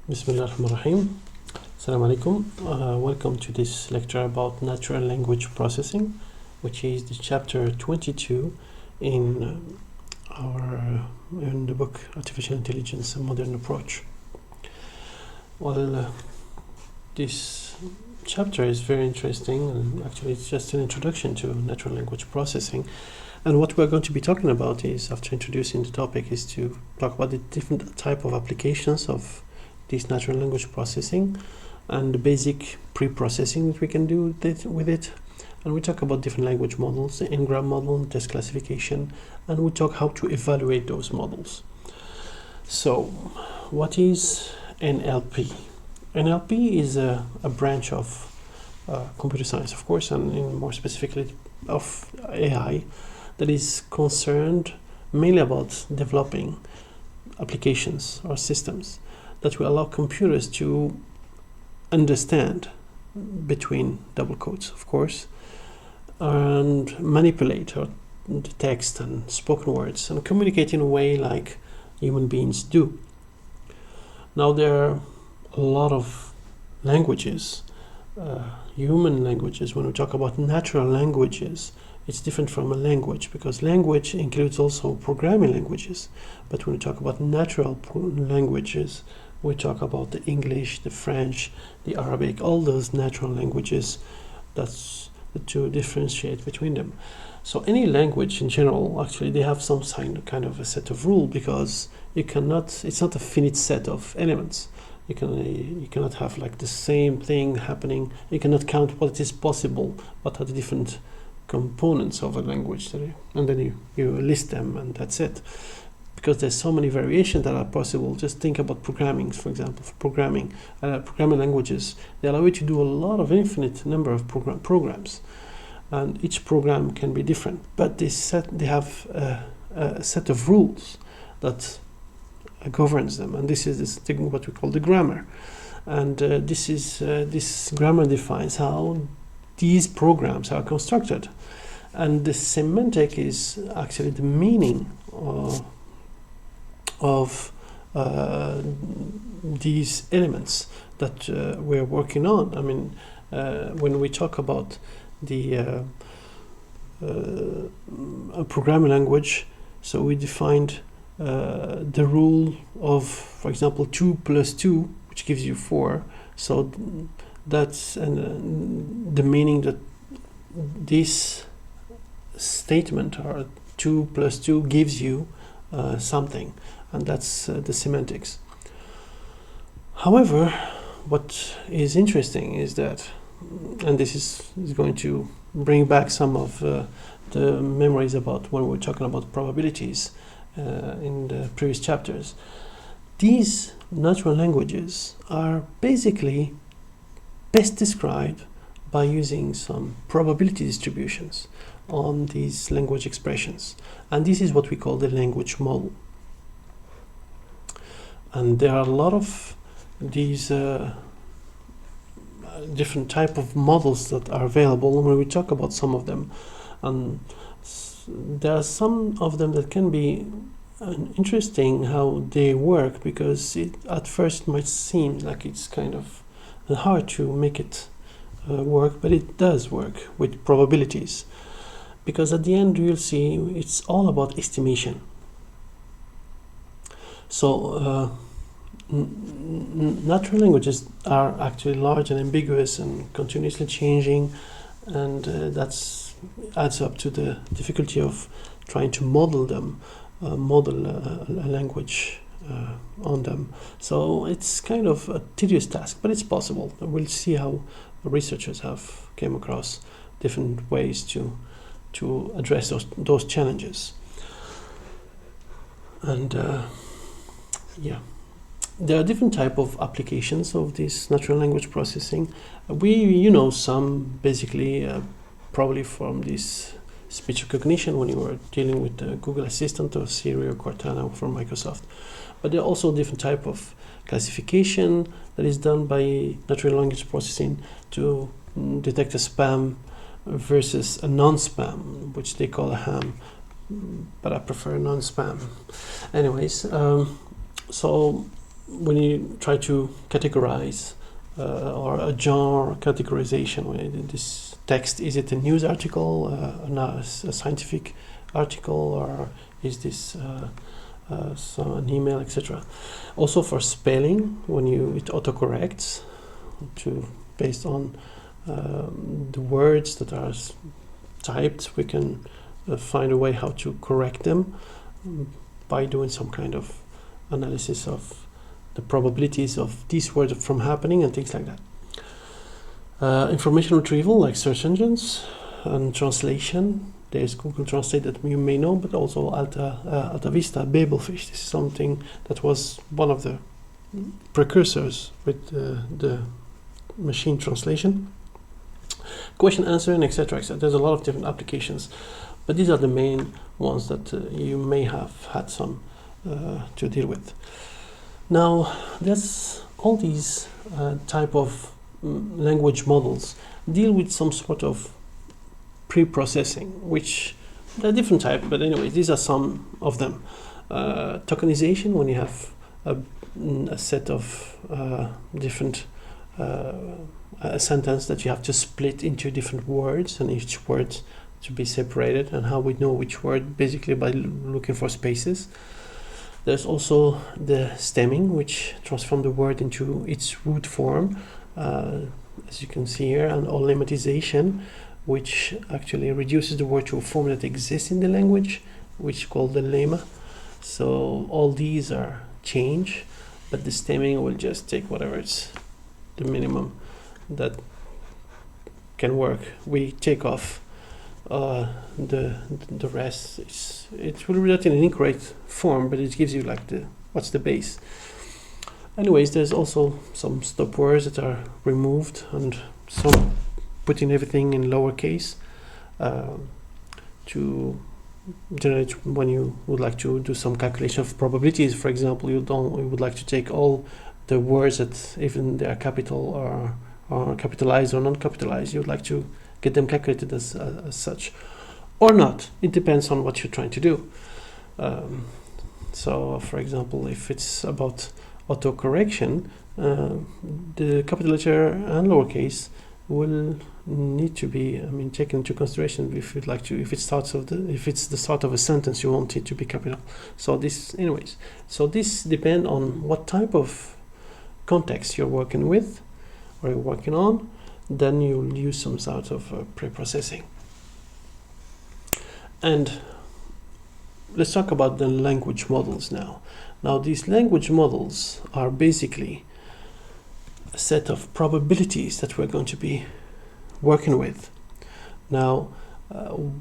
Bismillahirrahmanirrahim. Assalamu alaikum. Welcome to this lecture about natural language processing, which is the chapter 22 in in the book Artificial Intelligence: A Modern Approach. Well, this chapter is very interesting, and actually it's just an introduction to natural language processing. And what we're going to be talking about is, after introducing the topic, is to talk about the different type of applications of this natural language processing and the basic pre-processing that we can do with it. And we talk about different language models, the Ingram model, test classification, and we talk how to evaluate those models. So, what is NLP? NLP is a branch of computer science, of course, and more specifically of AI, that is concerned mainly about developing applications or systems that will allow computers to understand, between double quotes, of course, and manipulate the text and spoken words and communicate in a way like human beings do. Now, there are a lot of languages, human languages. When we talk about natural languages, it's different from a language, because language includes also programming languages. But when we talk about natural languages, we talk about the English, the French, the Arabic, all those natural languages. That's to differentiate between them. So any language in general, actually, they have some kind of a set of rules, because it's not a finite set of elements. You cannot have like the same thing happening. You cannot count what is possible, what are the different components of a language, and then you list them, and that's it. Because there's so many variations that are possible. Just think about programming, for example. For programming languages, they allow you to do a lot of infinite number of programs, and each program can be different. But they have a set of rules that governs them, and this is this thing what we call the grammar. And this grammar defines how these programs are constructed, and the semantic is actually the meaning of these elements that we're working on. I mean, when we talk about the a programming language, so we defined the rule of, for example, 2 plus 2, which gives you 4. So that's the meaning that this statement, or 2 plus 2, gives you something, and that's the semantics. However, what is interesting is that, and this is going to bring back some of the memories about when we're talking about probabilities in the previous chapters, these natural languages are basically best described by using some probability distributions on these language expressions, and this is what we call the language model. And there are a lot of these different type of models that are available. When we talk about some of them, and there are some of them that can be interesting how they work, because it at first might seem like it's kind of hard to make it work, but it does work with probabilities, because at the end you'll see it's all about estimation. So natural languages are actually large and ambiguous and continuously changing, and that's adds up to the difficulty of trying to model them, model a language on them. So it's kind of a tedious task, but it's possible. We'll see how researchers have came across different ways to address those challenges. And there are different type of applications of this natural language processing. Some basically probably from this speech recognition when you were dealing with the Google Assistant or Siri or Cortana from Microsoft. But there are also different type of classification that is done by natural language processing to detect a spam versus a non-spam, which they call a ham, but I prefer non-spam. Anyways, so when you try to categorize or a genre categorization, when this text, is it a news article, a scientific article, or is this an email, etc. Also for spelling, when it autocorrects based on the words that are typed, we can find a way how to correct them by doing some kind of analysis of the probabilities of these words from happening and things like that. Information retrieval, like search engines, and translation. There's Google Translate that you may know, but also Alta Vista, Babelfish. This is something that was one of the precursors with the machine translation. Question answering, etc., etc. There's a lot of different applications, but these are the main ones that you may have had some to deal with. Now, there's all these type of language models deal with some sort of preprocessing, which there are different types, but anyway, these are some of them. Tokenization, when you have a set of different a sentence that you have to split into different words, and each word to be separated, and how we know which word, basically by looking for spaces. There's also the stemming, which transforms the word into its root form, as you can see here, and or lemmatization, which actually reduces the word to a form that exists in the language, which is called the lemma. So all these are change, but the stemming will just take whatever it's the minimum that can work. We take off the rest. It will result in an incorrect form, but it gives you like what's the base. Anyways, there's also some stop words that are removed, and some putting everything in lowercase to generate when you would like to do some calculation of probabilities. For example, you would like to take all the words that even they are capital or capitalized or non-capitalized. You would like to get them calculated as such, or not. It depends on what you're trying to do. So, for example, if it's about autocorrection, the capital letter and lowercase will need to be, taken into consideration if you'd like to. If it's the start of a sentence, you want it to be capital. So this, anyways. So this depends on what type of context you're working with or you're working on. Then you'll use some sort of preprocessing. And let's talk about the language models now. Now, these language models are basically a set of probabilities that we're going to be working with. Now,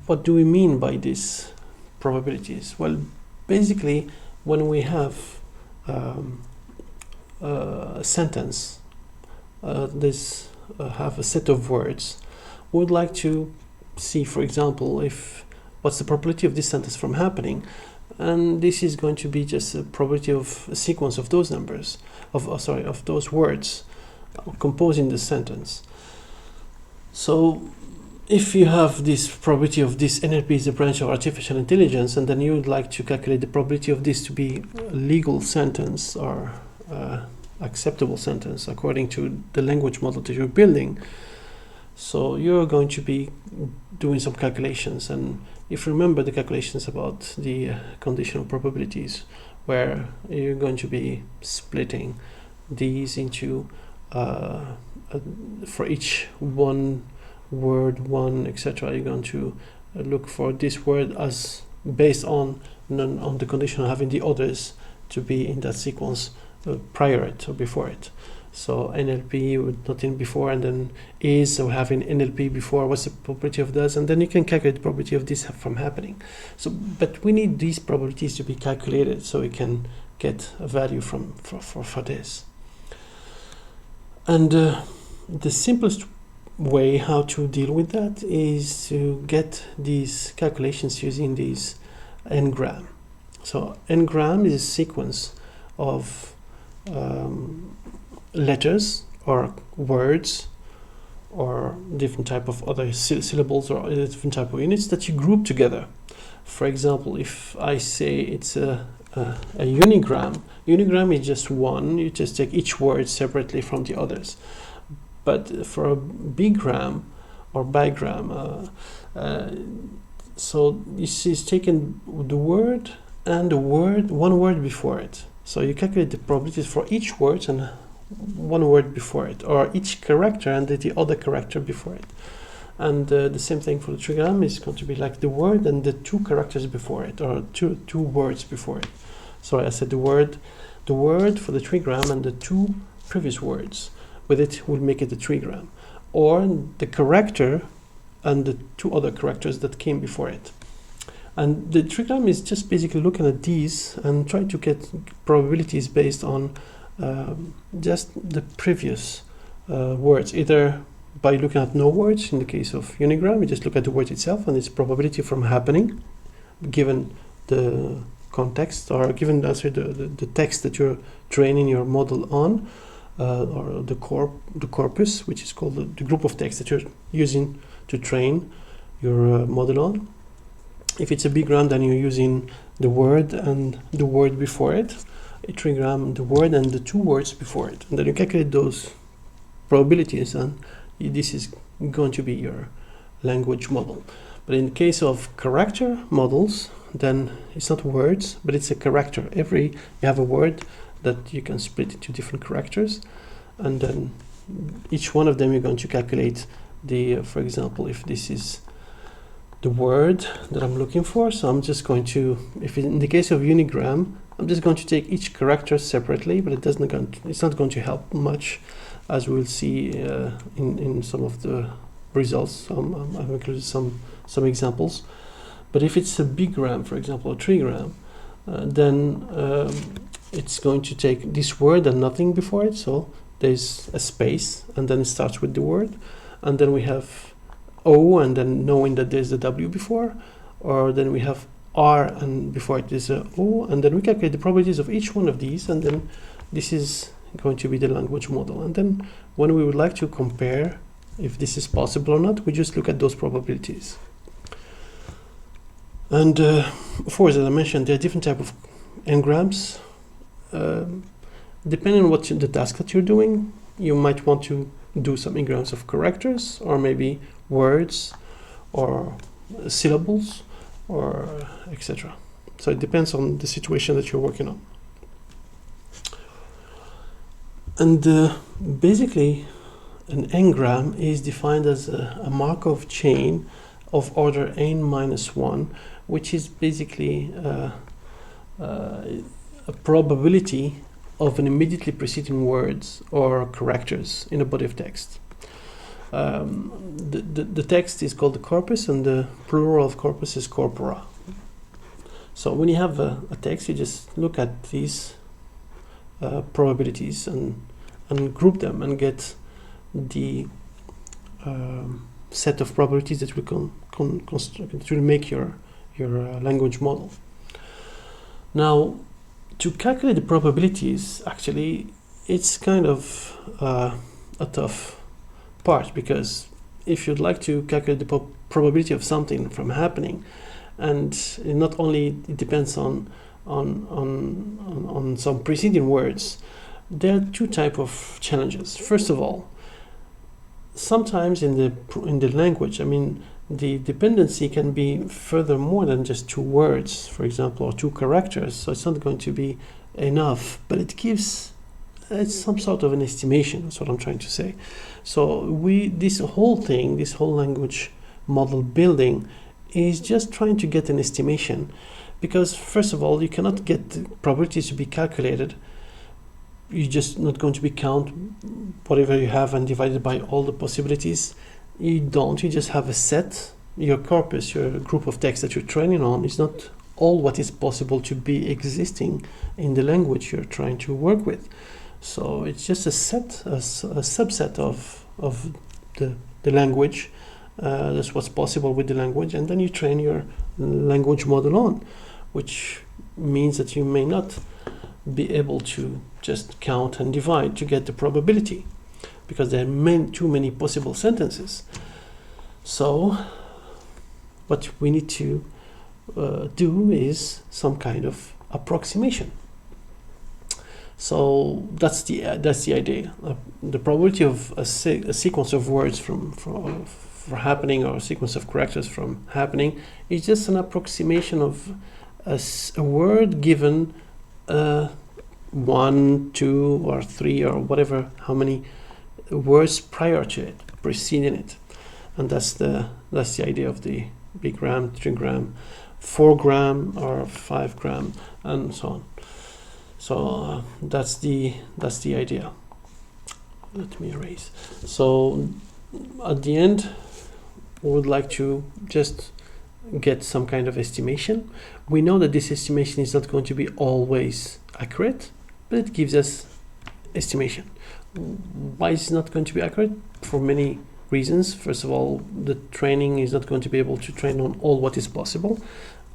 what do we mean by these probabilities? Well, basically, when we have a sentence, have a set of words, we would like to see, for example, what's the probability of this sentence from happening, and this is going to be just a probability of a sequence of those numbers, of those words composing the sentence. So if you have this probability of this, NLP is a branch of artificial intelligence, and then you would like to calculate the probability of this to be a legal sentence or acceptable sentence according to the language model that you're building. So you're going to be doing some calculations, and if you remember the calculations about the conditional probabilities, where you're going to be splitting these into for each one word, etc., you're going to look for this word as based on the condition of having the others to be in that sequence prior it or before it. So NLP with nothing before, and then is, so having NLP before, what's the probability of this, and then you can calculate the probability of this from happening. So, but we need these probabilities to be calculated so we can get a value for this. And the simplest way how to deal with that is to get these calculations using these n-gram. So n-gram is a sequence of letters or words or different type of other syllables or different type of units that you group together. For example, if I say it's a a unigram. Unigram is just one. You just take each word separately from the others. But for a bigram or bigram, so this is taken the word and the word, one word before it. So you calculate the probabilities for each word and one word before it, or each character and the other character before it. And the same thing for the trigram is going to be like the word and the two characters before it, or two words before it. Sorry, I said the word for the trigram and the two previous words with it will make it a trigram, or the character and the two other characters that came before it. And the trigram is just basically looking at these and trying to get probabilities based on just the previous words, either by looking at no words. In the case of unigram, you just look at the word itself and its probability from happening given the context, or given the text that you're training your model on, or the corpus, which is called the group of text that you're using to train your model on. If it's a bigram, then you're using the word and the word before it. A trigram, the word and the two words before it. And then you calculate those probabilities, and this is going to be your language model. But in the case of character models, then it's not words, but it's a character. You have a word that you can split into different characters, and then each one of them you're going to calculate the, for example, if this is the word that I'm looking for, so I'm just going to, if in the case of unigram, I'm just going to take each character separately, but it's not going to help much, as we'll see in some of the results. I've included some examples. But if it's a bigram, for example, a trigram, then it's going to take this word and nothing before it. So there's a space, and then it starts with the word, and then we have O, and then knowing that there's a W before, or then we have R, and before it is a O, and then we calculate the probabilities of each one of these, and then this is going to be the language model. And then when we would like to compare if this is possible or not, we just look at those probabilities. And of course, as I mentioned, there are different types of engrams. Depending on what the task that you're doing, you might want to do some engrams of characters, or maybe words, or syllables, or etc. So it depends on the situation that you're working on. And basically, an engram is defined as a Markov chain of order n-1, which is basically a probability of an immediately preceding words or characters in a body of text. The text is called the corpus, and the plural of corpus is corpora. So when you have a text, you just look at these probabilities and group them and get the set of probabilities that will construct to make your language model. Now, to calculate the probabilities, actually, it's kind of a tough part, because if you'd like to calculate the probability of something from happening, and not only it depends on some preceding words, there are two types of challenges. First of all, sometimes in the language, I mean, the dependency can be further more than just two words, for example, or two characters. So it's not going to be enough, but it's some sort of an estimation. That's what I'm trying to say. So this whole language model building is just trying to get an estimation, because first of all, you cannot get the probabilities to be calculated. You're just not going to be count whatever you have and divide it by all the possibilities. You just have a set. Your corpus, your group of text that you're training on, is not all what is possible to be existing in the language you're trying to work with. So it's just a subset of the language. That's what's possible with the language, and then you train your language model on, which means that you may not be able to just count and divide to get the probability, because there are too many possible sentences. So what we need to do is some kind of approximation. So that's the idea. The probability of a sequence of words for happening, or a sequence of characters from happening, is just an approximation of a word given 1, 2, or 3, or whatever, how many words prior to it, preceding it. And that's the idea of the big gram, 3 gram, 4 gram, or 5 gram, and so on. So that's the idea. Let me erase. So at the end, we would like to just get some kind of estimation. We know that this estimation is not going to be always accurate, but it gives us estimation. Why is it not going to be accurate? For many reasons. First of all, the training is not going to be able to train on all what is possible,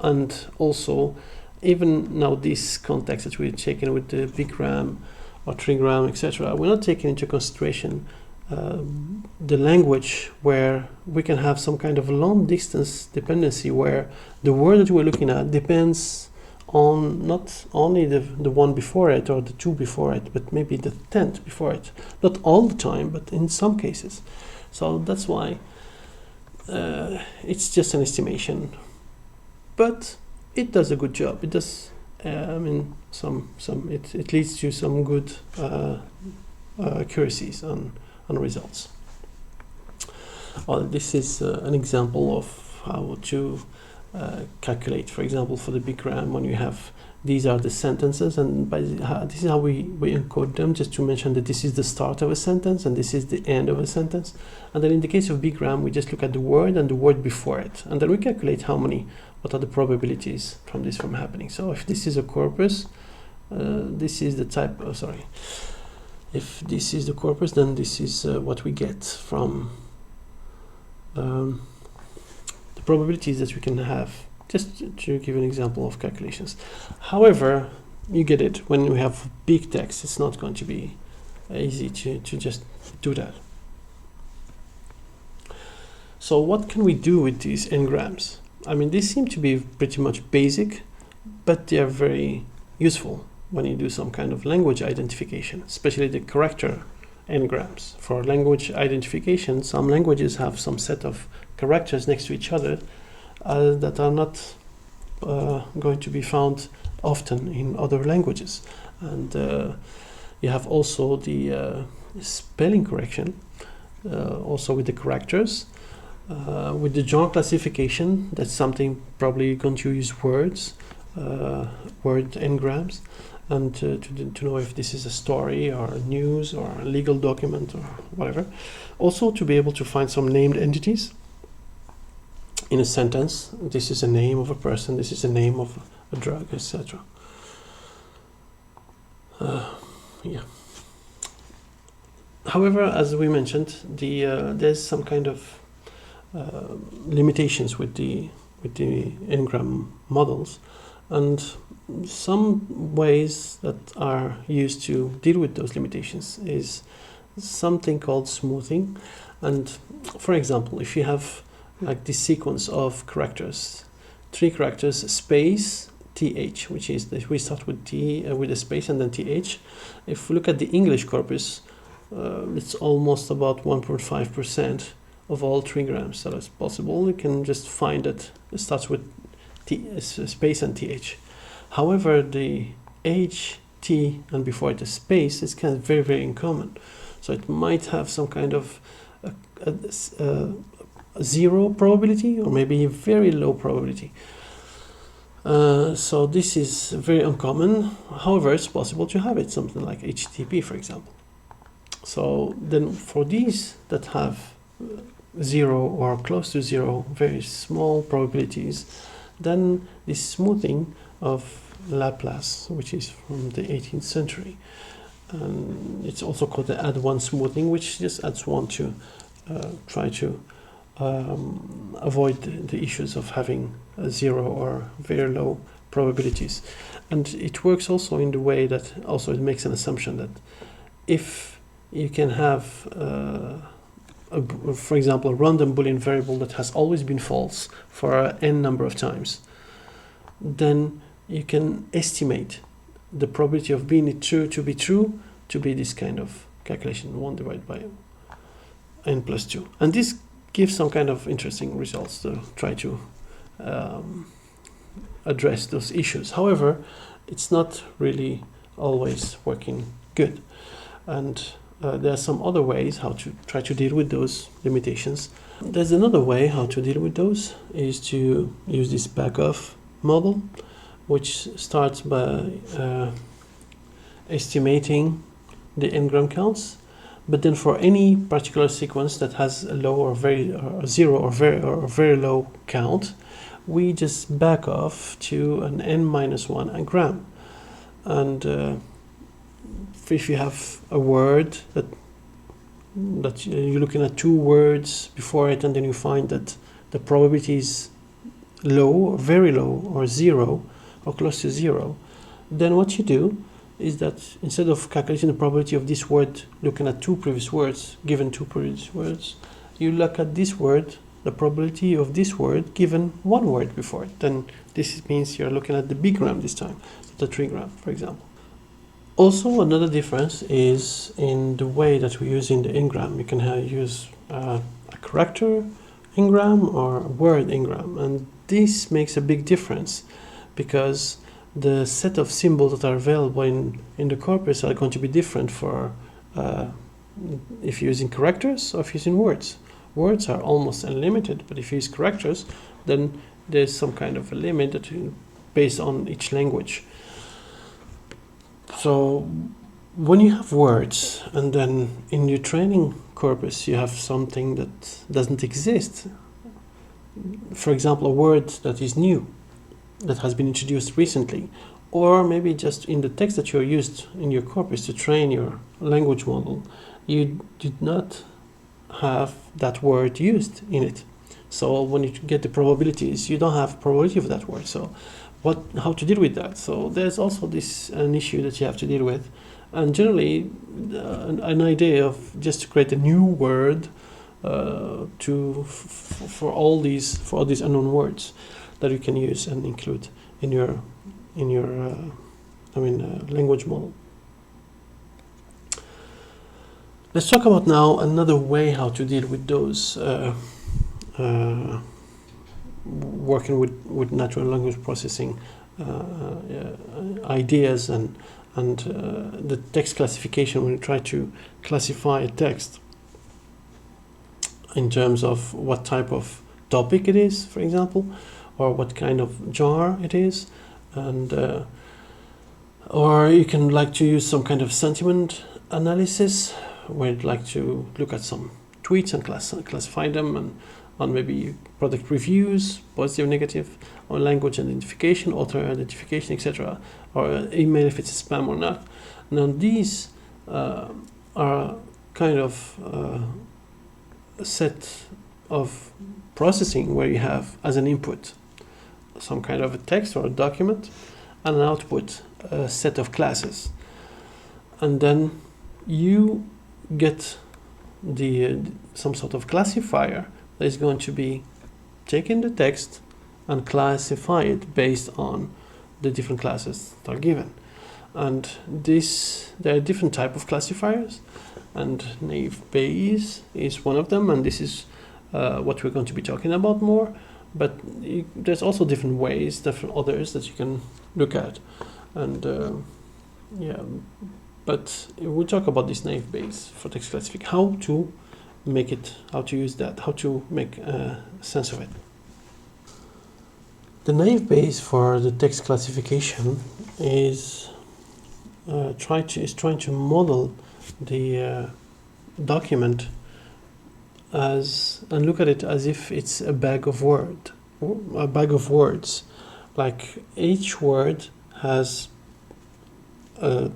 and also, even now this context that we're taking with the big gram or 3 gram, etc., we're not taking into consideration the language, where we can have some kind of long distance dependency, where the word that we're looking at depends on not only the one before it or the 2 before it, but maybe the 10th before it. Not all the time, but in some cases. So that's why it's just an estimation, but it does a good job. It does. I mean, it leads to some good accuracies on results. Well, this is an example of how to calculate. For example, for the big gram, when you have, these are the sentences, and this is how we encode them, just to mention that this is the start of a sentence and this is the end of a sentence. And then in the case of big gram, we just look at the word and the word before it, and then we calculate what are the probabilities from happening. So if this is a corpus, this is the type, if this is the corpus, then this is what we get from the probabilities that we can have, just to give an example of calculations. However, you get it, when we have big text, it's not going to be easy to just do that. So what can we do with these n-grams? I mean, these seem to be pretty much basic, but they are very useful when you do some kind of language identification, especially the character n-grams. For language identification, some languages have some set of characters next to each other that are not going to be found often in other languages. And you have also the spelling correction, also with the characters. With the genre classification, that's something probably going to use words, word n-grams, and to know if this is a story or a news or a legal document or whatever. Also to be able to find some named entities in a sentence. This is a name of a person, this is a name of a drug, etc. Yeah. However, as we mentioned, there's some kind of limitations with the n-gram models, and some ways that are used to deal with those limitations is something called smoothing. And for example, if you have like this sequence of characters, 3 characters, space, th, which is we start with t with a space and then th. If we look at the English corpus, it's almost about 1.5% of all 3 grams that is possible. You can just find that it starts with space and th. However, the h, t, and before it a space is kind of very, very uncommon. So it might have some kind of zero probability, or maybe a very low probability. So this is very uncommon. However, it's possible to have it, something like HTTP, for example. So then for these that have 0 or close to 0, very small probabilities, then this smoothing of Laplace, which is from the 18th century, and it's also called the add-1 smoothing, which just adds 1 to try to avoid the issues of having a 0 or very low probabilities. And it works also in the way that also it makes an assumption that if you can have for example, a random Boolean variable that has always been false for n number of times, then you can estimate the probability of being true to be this kind of calculation, 1 divided by n plus 2. And this gives some kind of interesting results to try to address those issues. However, it's not really always working good. And there are some other ways how to try to deal with those limitations. There's another way how to deal with those is to use this back-off model, which starts by estimating the n-gram counts, but then for any particular sequence that has a low or zero or very low count, we just back off to an n-1 gram. And if you have a word that you're looking at 2 words before it, and then you find that the probability is low, or very low, or 0, or close to 0, then what you do is that instead of calculating the probability of this word looking at 2 previous words, given 2 previous words, you look at this word, the probability of this word given 1 word before it. Then this means you're looking at the big gram this time, the 3 gram, for example. Also, another difference is in the way that we use in the n-gram. You can use a character n-gram or a word n-gram, and this makes a big difference because the set of symbols that are available in the corpus are going to be different for if you're using characters or if you're using words. Words are almost unlimited, but if you use characters, then there's some kind of a limit that based on each language. So when you have words and then in your training corpus you have something that doesn't exist, for example a word that is new, that has been introduced recently, or maybe just in the text that you're used in your corpus to train your language model, you did not have that word used in it. So when you get the probabilities, you don't have probability of that word. So how to deal with that? So there's also an issue that you have to deal with, and generally an idea of just to create a new word for all these unknown words that you can use and include in your language model. Let's talk about now another way how to deal with those working with natural language processing ideas and the text classification when you try to classify a text in terms of what type of topic it is, for example, or what kind of genre it is, and or you can like to use some kind of sentiment analysis where you'd like to look at some tweets and classify them, and on maybe product reviews, positive, negative, or language identification, author identification, etc., or email if it's spam or not. Now these are kind of a set of processing where you have as an input some kind of a text or a document, and an output a set of classes, and then you get some sort of classifier that is going to be taking the text and classify it based on the different classes that are given. And there are different type of classifiers, and naive Bayes is one of them, and this is what we're going to be talking about more. But there's also different ways, different others that you can look at, and but we'll talk about this naive Bayes for text classification, how to use that, how to make sense of it. The naive Bayes for the text classification is trying to model the document and look at it as if it's a bag of words. Like each word has a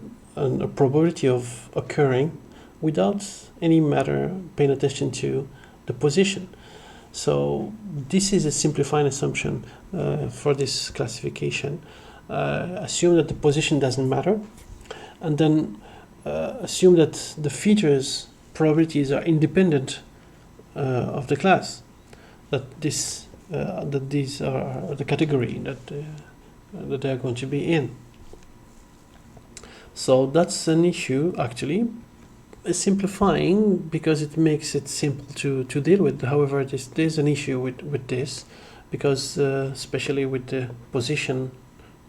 probability of occurring without any matter paying attention to the position. So this is a simplifying assumption for this classification. Assume that the position doesn't matter, and then assume that the features probabilities are independent of the class, that these are the category, that that they're going to be in. So that's an issue, actually. It's simplifying because it makes it simple to deal with. However, there's an issue with this, because especially with the position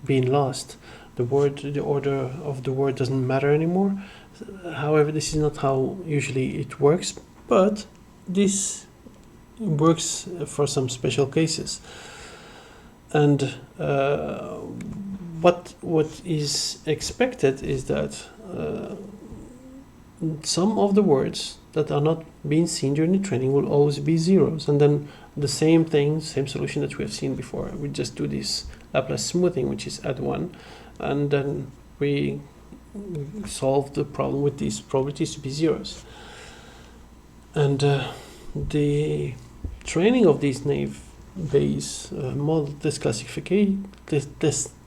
being lost, the order of the word doesn't matter anymore. However, this is not how usually it works, but this works for some special cases. And what is expected is that some of the words that are not being seen during the training will always be zeros, and then the same solution that we have seen before. We just do this Laplace smoothing, which is add 1, and then we solve the problem with these probabilities to be zeros. And the training of these naive-Bayes model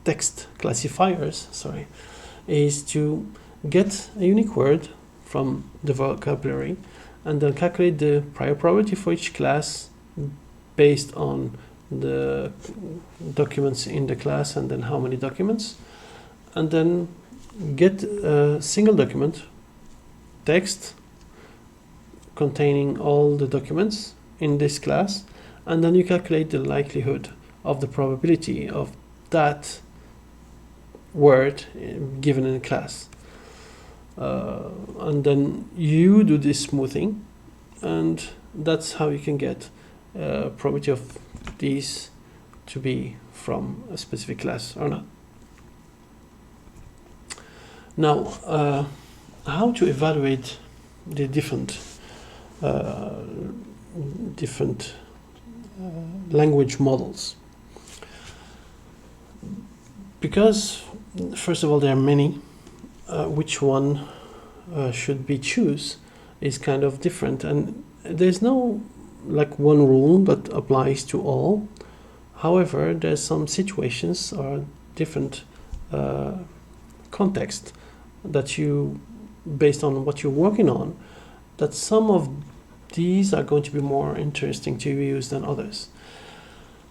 text classifiers, is to get a unique word from the vocabulary and then calculate the prior probability for each class based on the documents in the class and then how many documents, and then get a single document, text, containing all the documents in this class, and then you calculate the likelihood of the probability of that word given in a class. And then you do this smoothing, and that's how you can get probability of these to be from a specific class or not. Now, how to evaluate the different language models? Because first of all, there are many. Which one should be choose is kind of different, and there's no like one rule that applies to all. However, there's some situations or different context that you, based on what you're working on, that some of these are going to be more interesting to use than others.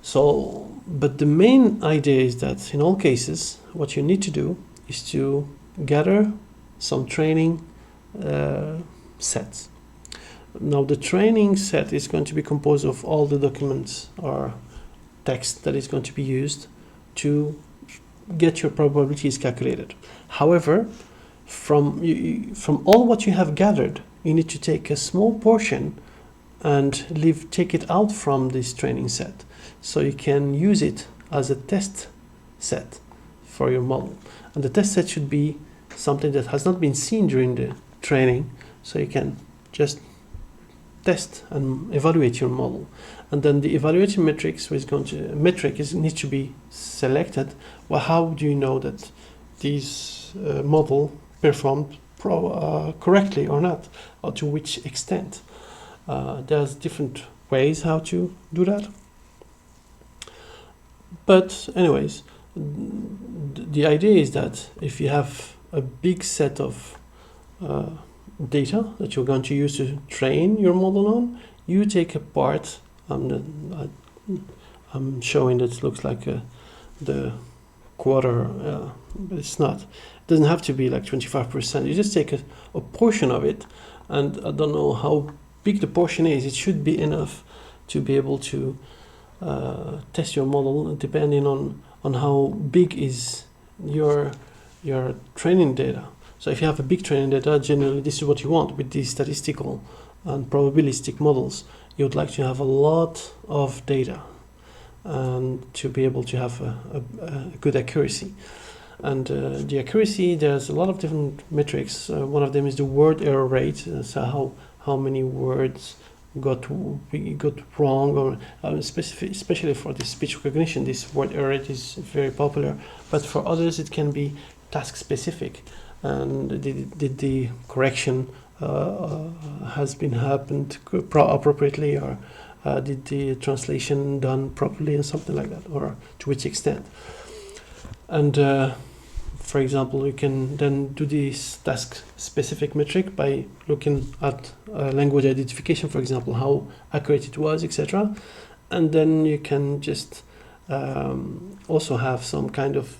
So, but the main idea is that in all cases, what you need to do is to gather some training sets. Now, the training set is going to be composed of all the documents or text that is going to be used to get your probabilities calculated. However, from all what you have gathered, you need to take a small portion and take it out from this training set, so you can use it as a test set for your model. And the test set should be something that has not been seen during the training, so you can just test and evaluate your model. And then the evaluation metrics needs to be selected. Well, how do you know that this model performed correctly or not, or to which extent? There's different ways how to do that. But anyways, the idea is that if you have a big set of data that you're going to use to train your model on, you take a part. I'm showing that it looks like the quarter, but it's not. It doesn't have to be like 25%. You just take a portion of it, and I don't know how big the portion is. It should be enough to be able to test your model, depending on how big is your training data. So if you have a big training data, generally this is what you want with these statistical and probabilistic models. You would like to have a lot of data and to be able to have a good accuracy. And the accuracy, there's a lot of different metrics. One of them is the word error rate, so how many words got wrong, or especially for the speech recognition, this word error rate is very popular. But for others, it can be task specific, and did the correction has been happened appropriately, or did the translation done properly, and something like that, or to which extent. And for example, you can then do this task-specific metric by looking at language identification, for example, how accurate it was, etc. And then you can just also have some kind of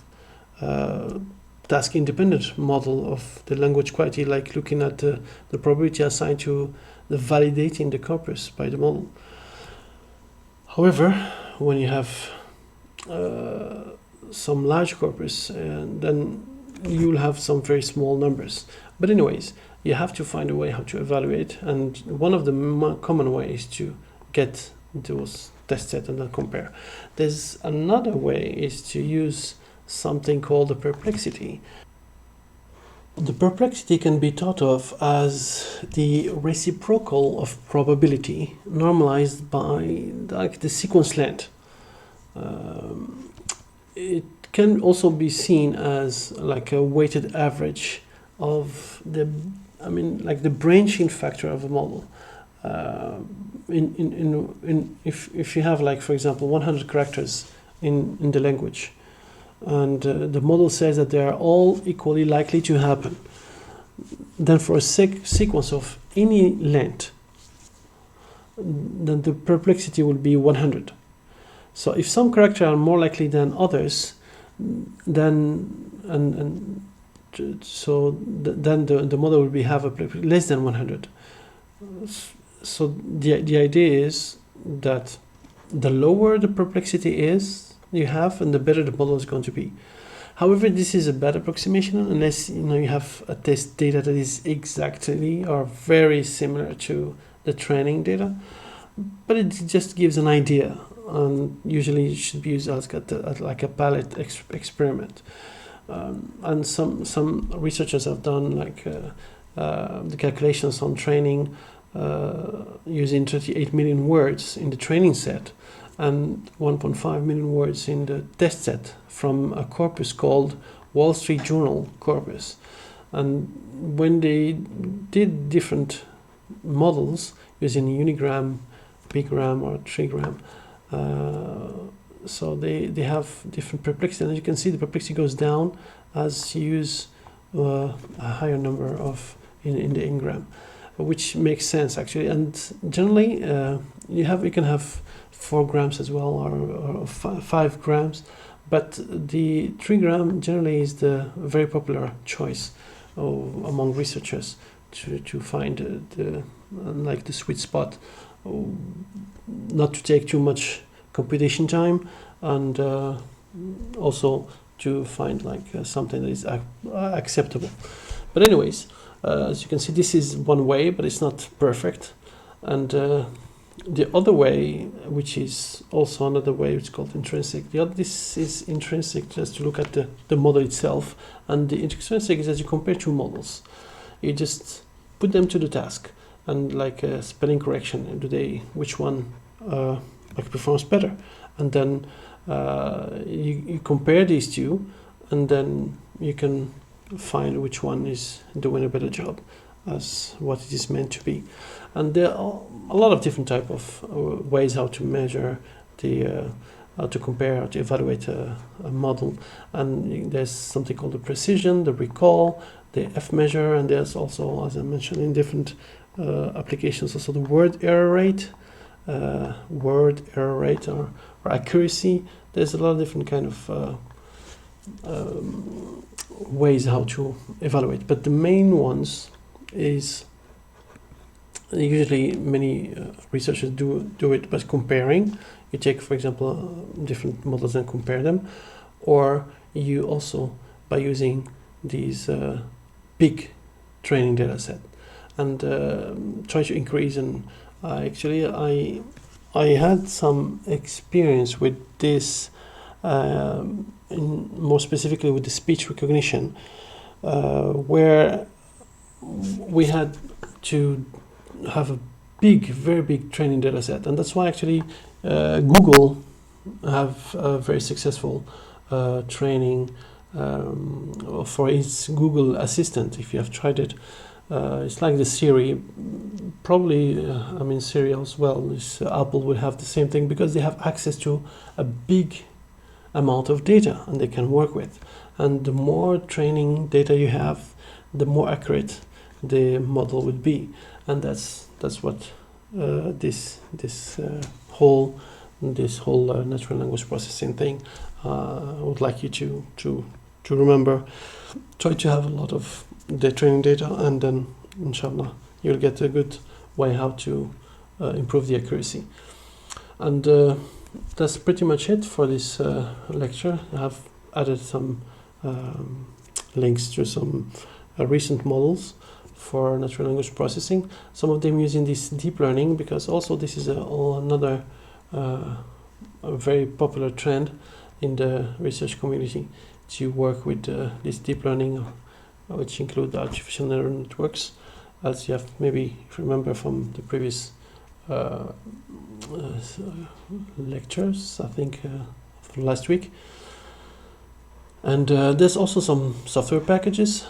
task-independent model of the language quality, like looking at the probability assigned to the validating the corpus by the model. However, when you have some large corpus, then you'll have some very small numbers. But anyways, you have to find a way how to evaluate, and one of the common ways to get those test set and then compare. There's another way is to use something called the perplexity. The perplexity can be thought of as the reciprocal of probability normalized by like the sequence length. It can also be seen as like a weighted average of the, like the branching factor of a model. If you have, like, for example, 100 characters in the language, and the model says that they are all equally likely to happen, then for a sequence of any length, then the perplexity will be 100. So if some characters are more likely than others, then the model will have a less than 100. So the idea is that the lower the perplexity is you have, and the better the model is going to be. However, this is a bad approximation unless you have a test data that is exactly or very similar to the training data. But it just gives an idea, and usually it should be used as like a palette experiment. And some researchers have done like the calculations on training using 38 million words in the training set and 1.5 million words in the test set from a corpus called Wall Street Journal corpus. And when they did different models using unigram, bigram, or trigram, so they have different perplexity. And as you can see, the perplexity goes down as you use a higher number of in the ingram, which makes sense actually. And generally, you can have 4 grams as well, or 5 grams, but the 3 gram generally is the very popular choice among researchers to find the sweet spot, not to take too much computation time, and also to find something that is acceptable. But anyways, as you can see, this is one way, but it's not perfect. And the other way, which is also another way, which is called intrinsic. This is intrinsic, just to look at the model itself. And the intrinsic is that you compare 2 models. You just put them to the task, and like a spelling correction, which one performs better, and then you compare these 2, and then you can find which one is doing a better job as what it is meant to be. And there are a lot of different type of ways how to measure how to compare, how to evaluate a model. And there's something called the precision, the recall, the F measure, and there's also, as I mentioned, in different applications, also the word error rate or accuracy. There's a lot of different kind of ways how to evaluate, but the main ones is usually many researchers do it by comparing. You take, for example, different models and compare them, or you also by using these big training data set and try to increase. And actually I had some experience with this, more specifically with the speech recognition, where we had to have a very big training data set. And that's why actually Google have a very successful training for its Google Assistant. If you have tried it, it's like the Siri, probably, Siri as well. Apple will have the same thing because they have access to a big amount of data and they can work with. And the more training data you have, the more accurate the model would be. And that's what this whole this whole natural language processing thing. I would like you to remember, try to have a lot of the training data, and then inshallah you'll get a good way how to improve the accuracy. And that's pretty much it for this lecture. I have added some links to some recent models for natural language processing, some of them using this deep learning, because also this is another a very popular trend in the research community to work with this deep learning, which include artificial neural networks, as you have maybe remember from the previous lectures, I think from last week. And there's also some software packages.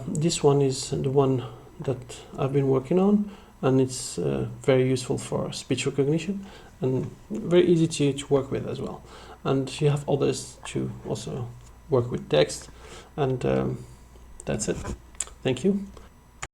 This one is the one that I've been working on, and it's very useful for speech recognition and very easy to work with as well. And you have others to also work with text, and that's it. Thank you.